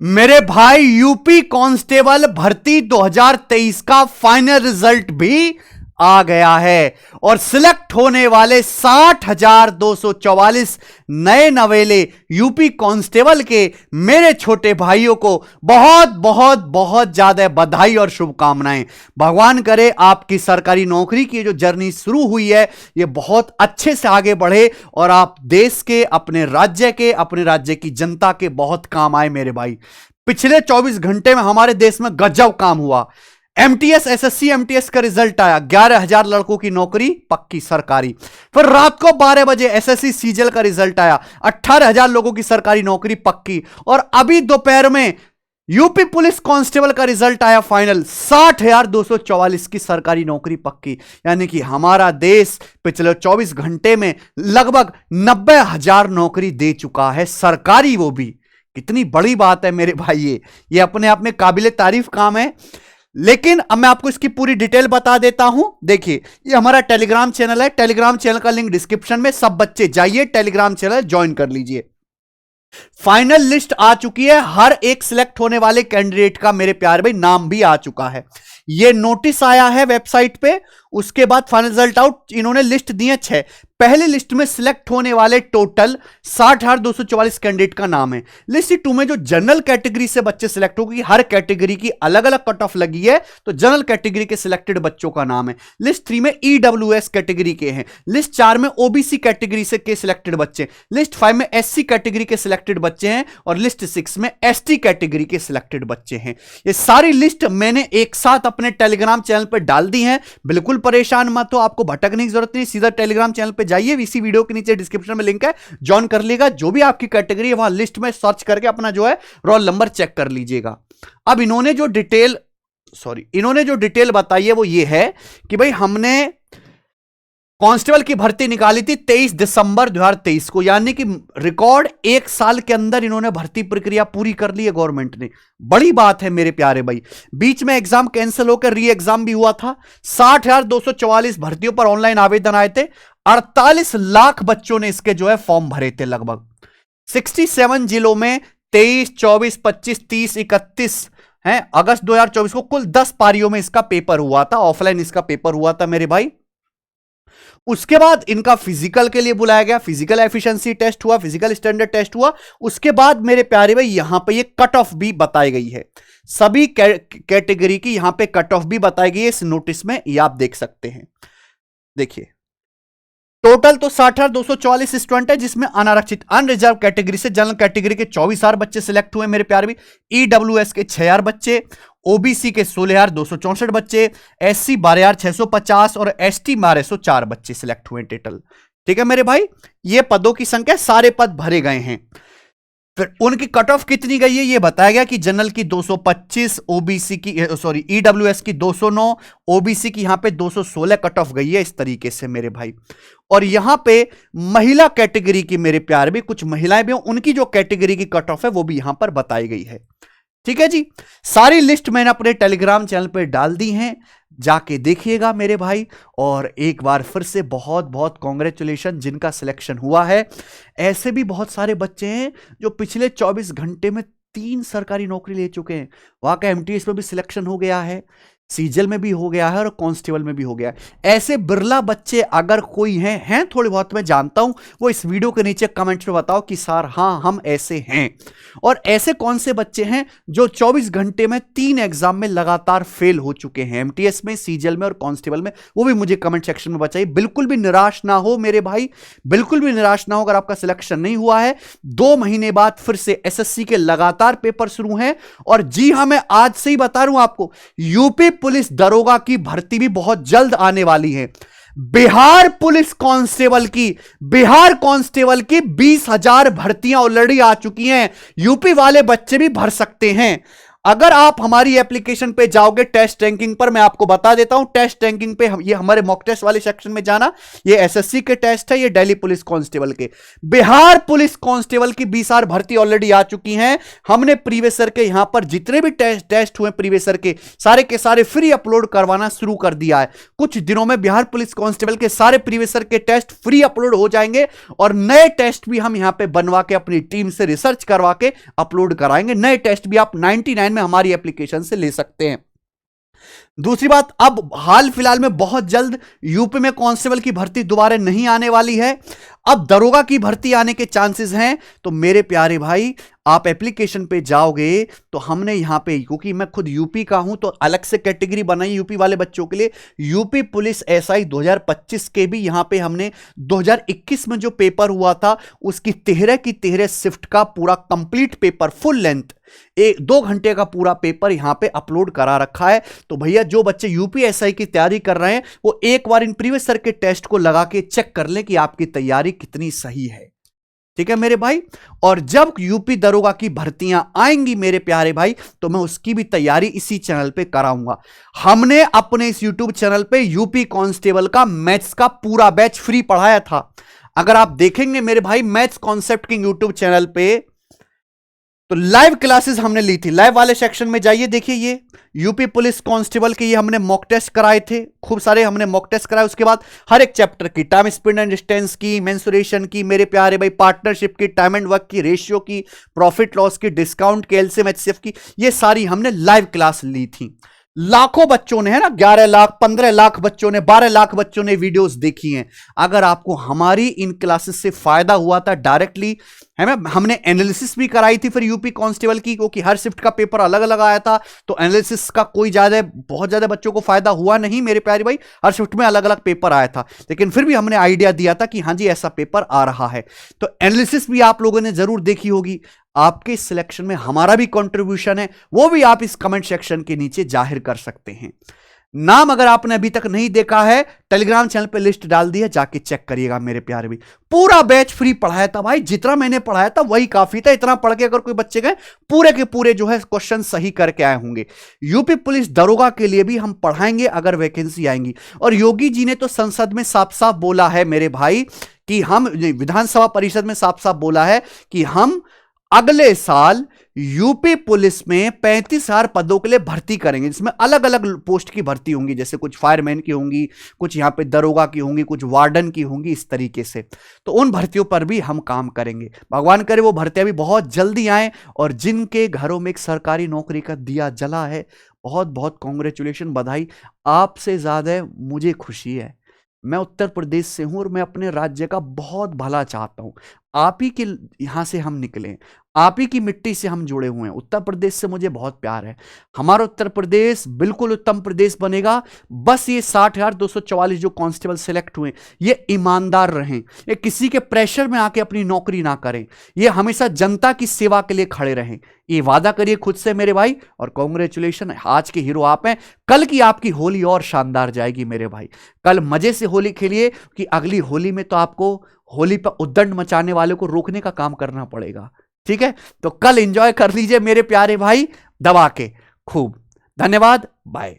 मेरे भाई UP constable भर्ती 2023 का फाइनल रिजल्ट भी आ गया है और सिलेक्ट होने वाले 60,244 नए नवेले यूपी कांस्टेबल के मेरे छोटे भाइयों को बहुत बहुत बहुत ज्यादा बधाई और शुभकामनाएं। भगवान करे आपकी सरकारी नौकरी की जो जर्नी शुरू हुई है ये बहुत अच्छे से आगे बढ़े और आप देश के, अपने राज्य की जनता के बहुत काम आए मेरे भाई। पिछले 24 घंटे में हमारे देश में गजब काम हुआ। एमटीएस एसएससी एमटीएस का रिजल्ट आया, 11,000 लड़कों की नौकरी पक्की सरकारी। फिर रात को 12 बजे एसएससी सीजीएल का रिजल्ट आया, 18,000 लोगों की सरकारी नौकरी पक्की। और अभी दोपहर में यूपी पुलिस कांस्टेबल का रिजल्ट आया फाइनल, 60,244 की सरकारी नौकरी पक्की। यानी कि हमारा देश पिछले 24 घंटे में लगभग 90,000 नौकरी दे चुका है, सरकारी, वो भी। कितनी बड़ी बात है मेरे भाई, ये अपने आप में काबिले तारीफ काम है। लेकिन अब मैं आपको इसकी पूरी डिटेल बता देता हूं। देखिए, ये हमारा टेलीग्राम चैनल है, टेलीग्राम चैनल का लिंक डिस्क्रिप्शन में, सब बच्चे जाइए टेलीग्राम चैनल ज्वाइन कर लीजिए। फाइनल लिस्ट आ चुकी है, हर एक सिलेक्ट होने वाले कैंडिडेट का मेरे प्यारे भाई नाम भी आ चुका है। ये नोटिस आया है वेबसाइट पे, उसके बाद फाइनल रिजल्ट आउट, इन्होंने लिस्ट दी है 6। पहले लिस्ट में सिलेक्ट होने वाले टोटल 60,244 कैंडिडेट का नाम है। लिस्ट 2 में जो जनरल कैटेगरी से बच्चे सिलेक्ट होगी, हर कैटेगरी की अलग अलग कट ऑफ लगी है, तो जनरल कैटेगरी के सिलेक्टेड बच्चों का नाम है। लिस्ट 3 में ईडब्ल्यूएस कैटेगरी के हैं। लिस्ट 4 में ओबीसी कैटेगरी से के सिलेक्टेड बच्चे। लिस्ट 5 में एससी कैटेगरी के सिलेक्टेड बच्चे हैं और लिस्ट 6 में एसटी कैटेगरी के सिलेक्टेड बच्चे हैं। ये सारी लिस्ट मैंने एक साथ अपने टेलीग्राम चैनल पर डाल दी है। बिल्कुल परेशान मत हो, आपको भटकने की जरूरत नहीं, सीधा टेलीग्राम चैनल पे जाइए, इसी वीडियो के नीचे डिस्क्रिप्शन में लिंक है, ज्वाइन कर लीजिएगा। जो भी आपकी कैटेगरी है वहां लिस्ट में सर्च करके अपना जो है रोल नंबर चेक कर लीजिएगा। अब इन्होंने जो डिटेल बताई है वो ये है कि भाई हमने कांस्टेबल की भर्ती निकाली थी 23 दिसंबर 2023 को, यानी कि रिकॉर्ड 1 साल के अंदर इन्होंने भर्ती प्रक्रिया पूरी कर ली है गवर्नमेंट ने। बड़ी बात है मेरे प्यारे भाई। बीच में एग्जाम कैंसिल होकर री एग्जाम भी हुआ था। 60,244 भर्तियों पर ऑनलाइन आवेदन आए थे। 48 लाख बच्चों ने इसके जो है फॉर्म भरे थे। लगभग 67 जिलों में 23, 24, 25, 30, 31 है अगस्त 2024 को कुल 10 पारियों में इसका पेपर हुआ था। ऑफलाइन इसका पेपर हुआ था मेरे भाई। उसके बाद इनका फिजिकल के लिए बुलाया गया, फिजिकल एफिशिएंसी टेस्ट हुआ, फिजिकल स्टैंडर्ड टेस्ट हुआ। उसके बाद मेरे प्यारे भाई यहां पे ये कट ऑफ भी बताई गई है, सभी कैटेगरी की यहां पे कट ऑफ भी बताई गई है इस नोटिस में, ये आप देख सकते हैं। देखिए, टोटल तो 60,244 स्टूडेंट है, जिसमें अनारक्षित अनरिजर्व कैटेगरी से जनरल कैटेगरी के 24,000 बच्चे सिलेक्ट हुए मेरे प्यारे भी, ईडब्ल्यूएस के 6,000 बच्चे, ओबीसी के 16,264 बच्चे, एससी 12,650 और एसटी 1204 बच्चे सिलेक्ट हुए टोटल। ठीक है मेरे भाई, ये पदों की संख्या, सारे पद भरे गए हैं। फिर उनकी कट ऑफ कितनी गई है ये बताया गया कि जनरल की 225, ओबीसी की ईडब्ल्यूएस की 209, ओबीसी की यहां पे 216 कट ऑफ गई है इस तरीके से मेरे भाई। और यहां पे महिला कैटेगरी की मेरे प्यार भी कुछ महिलाएं भी, उनकी जो कैटेगरी की कट ऑफ है वो भी यहां पर बताई गई है। ठीक है जी, सारी लिस्ट मैंने अपने टेलीग्राम चैनल पर डाल दी हैं, जाके देखिएगा मेरे भाई। और एक बार फिर से बहुत बहुत कॉन्ग्रेचुलेशन जिनका सिलेक्शन हुआ है। ऐसे भी बहुत सारे बच्चे हैं जो पिछले 24 घंटे में 3 सरकारी नौकरी ले चुके हैं। वहां का एमटीएस में भी सिलेक्शन हो गया है, सीजीएल में भी हो गया है और कांस्टेबल में भी हो गया है। ऐसे बिरला बच्चे अगर कोई हैं थोड़े बहुत मैं जानता हूं, वो इस वीडियो के नीचे कमेंट्स में बताओ कि सर हाँ हम ऐसे हैं। और ऐसे कौन से बच्चे हैं जो 24 घंटे में 3 एग्जाम में लगातार फेल हो चुके हैं, एमटीएस में, सीजीएल में और कांस्टेबल में, वो भी मुझे कमेंट सेक्शन में बताइए। बिल्कुल भी निराश ना हो मेरे भाई, बिल्कुल भी निराश ना हो अगर आपका सिलेक्शन नहीं हुआ है। 2 महीने बाद फिर से एसएससी के लगातार पेपर शुरू हैं। और जी हां, मैं आज से ही बता रहा हूं आपको, यूपी पुलिस दरोगा की भर्ती भी बहुत जल्द आने वाली है। बिहार कांस्टेबल की 20,000 भर्तियां ऑलरेडी आ चुकी हैं। यूपी वाले बच्चे भी भर सकते हैं। अगर आप हमारी एप्लीकेशन पे जाओगे टेस्ट रैंकिंग पर, मैं आपको बता देता हूं टेस्ट रैंकिंग पे ये हमारे मॉक टेस्ट वाले सेक्शन में जाना, ये एसएससी के टेस्ट है, ये दिल्ली पुलिस कांस्टेबल के। बिहार पुलिस कांस्टेबल की 20 आर भर्ती ऑलरेडी आ चुकी हैं। हमने प्रीवियस ईयर के यहां पर जितने भी टेस्ट हुए प्रीवियस ईयर के सारे फ्री अपलोड करवाना शुरू कर दिया है। कुछ दिनों में बिहार पुलिस कांस्टेबल के सारे प्रीवियस ईयर के टेस्ट फ्री अपलोड हो जाएंगे और नए टेस्ट भी हम यहां पे बनवा के अपनी टीम से रिसर्च करवा के अपलोड कराएंगे। नए टेस्ट भी आप 99 में हमारी एप्लीकेशन से ले सकते हैं। दूसरी बात, अब हाल फिलहाल में बहुत जल्द यूपी में कांस्टेबल की भर्ती दोबारा नहीं आने वाली है, अब दरोगा की भर्ती आने के चांसेस हैं। तो मेरे प्यारे भाई, आप एप्लीकेशन पे जाओगे तो हमने यहां पे, क्योंकि मैं खुद यूपी का हूं तो अलग से कैटेगरी बनाई यूपी वाले बच्चों के लिए। यूपी पुलिस एसआई 2025 के भी यहां पे हमने 2021 में जो पेपर हुआ था उसकी 13 की 13 शिफ्ट का पूरा कंप्लीट पेपर फुल लेंथ 2 घंटे का पूरा पेपर यहां पे अपलोड करा रखा है। तो भैया जो बच्चे यूपी एसआई की तैयारी कर रहे हैं वो एक बार इन प्रीवियस ईयर के टेस्ट को लगा के चेक कर लें कि आपकी तैयारी कितनी सही है। ठीक है मेरे भाई, और जब यूपी दरोगा की भर्तियां आएंगी मेरे प्यारे भाई, तो मैं उसकी भी तैयारी इसी चैनल पे कराऊंगा। हमने अपने इस यूट्यूब चैनल पे यूपी कांस्टेबल का मैथ्स का पूरा बैच फ्री पढ़ाया था। अगर आप देखेंगे मेरे भाई maths concept king YouTube channel पे, तो लाइव क्लासेस हमने ली थी। लाइव वाले सेक्शन में जाइए, देखिए ये यूपी पुलिस कांस्टेबल के ये हमने मॉक टेस्ट कराए थे, खूब सारे हमने मॉक टेस्ट कराए। उसके बाद हर एक चैप्टर की, टाइम स्पीड एंड डिस्टेंस की, मेंसुरेशन की मेरे प्यारे भाई, पार्टनरशिप की, टाइम एंड वर्क की, रेशियो की, प्रॉफिट लॉस की, डिस्काउंट की, एलसीएम एचसीएफ की, ये सारी हमने लाइव क्लास ली थी। लाखों बच्चों ने, है ना, 11 लाख 15 लाख बच्चों ने, 12 लाख बच्चों ने वीडियोस देखी हैं। अगर आपको हमारी इन क्लासेस से फायदा हुआ था डायरेक्टली, है ना, हमने एनालिसिस भी कराई थी फिर यूपी कांस्टेबल की, क्योंकि हर शिफ्ट का पेपर अलग अलग आया था, तो एनालिसिस का कोई बहुत ज्यादा बच्चों को फायदा हुआ नहीं मेरे प्यारे भाई। हर शिफ्ट में अलग अलग पेपर आया था, लेकिन फिर भी हमने आइडिया दिया था कि हाँ जी ऐसा पेपर आ रहा है। तो एनालिसिस भी आप लोगों ने जरूर देखी होगी। आपके सिलेक्शन में हमारा भी कंट्रीब्यूशन है, वो भी आप इस कमेंट सेक्शन के नीचे जाहिर कर सकते हैं। नाम अगर आपने अभी तक नहीं देखा है, टेलीग्राम चैनल पे लिस्ट डाल दी है, जाके चेक करिएगा मेरे प्यारे भी। पूरा बैच फ्री पढ़ाया था भाई, जितना मैंने पढ़ाया था वही काफी था। इतना पढ़ के अगर कोई बच्चे गए पूरे के पूरे जो है क्वेश्चन सही करके आए होंगे। यूपी पुलिस दरोगा के लिए भी हम पढ़ाएंगे अगर वैकेंसी आएंगी। और योगी जी ने तो संसद में साफ साफ बोला है मेरे भाई कि हम, विधानसभा परिषद में साफ साफ बोला है कि हम अगले साल यूपी पुलिस में 35,000 पदों के लिए भर्ती करेंगे, जिसमें अलग अलग पोस्ट की भर्ती होंगी, जैसे कुछ फायरमैन की होंगी, कुछ यहां पे दरोगा की होंगी, कुछ वार्डन की होंगी, इस तरीके से। तो उन भर्तियों पर भी हम काम करेंगे। भगवान करे वो भर्तियां भी बहुत जल्दी आए, और जिनके घरों में एक सरकारी नौकरी का दिया जला है, बहुत बहुत कांग्रेचुलेशन, बधाई। आपसे ज्यादा मुझे खुशी है, मैं उत्तर प्रदेश से हूं और मैं अपने राज्य का बहुत भला चाहता हूं। आप ही के यहां से हम निकले, आप ही की मिट्टी से हम जुड़े हुए हैं। उत्तर प्रदेश से मुझे बहुत प्यार है। हमारा उत्तर प्रदेश बिल्कुल उत्तम प्रदेश बनेगा। बस ये 60,244 जो कांस्टेबल सेलेक्ट हुए, ये ईमानदार रहें, ये किसी के प्रेशर में आके अपनी नौकरी ना करें, ये हमेशा जनता की सेवा के लिए खड़े रहें। ये वादा करिए खुद से मेरे भाई, और कांग्रेचुलेशन, आज के हीरो आप हैं। कल की आपकी होली और शानदार जाएगी मेरे भाई। कल मजे से होली खेलिए, कि अगली होली में तो आपको होली पर उद्दंड मचाने वाले को रोकने का काम करना पड़ेगा। ठीक है, तो कल एंजॉय कर लीजिए मेरे प्यारे भाई, दबा के खूब। धन्यवाद, बाय।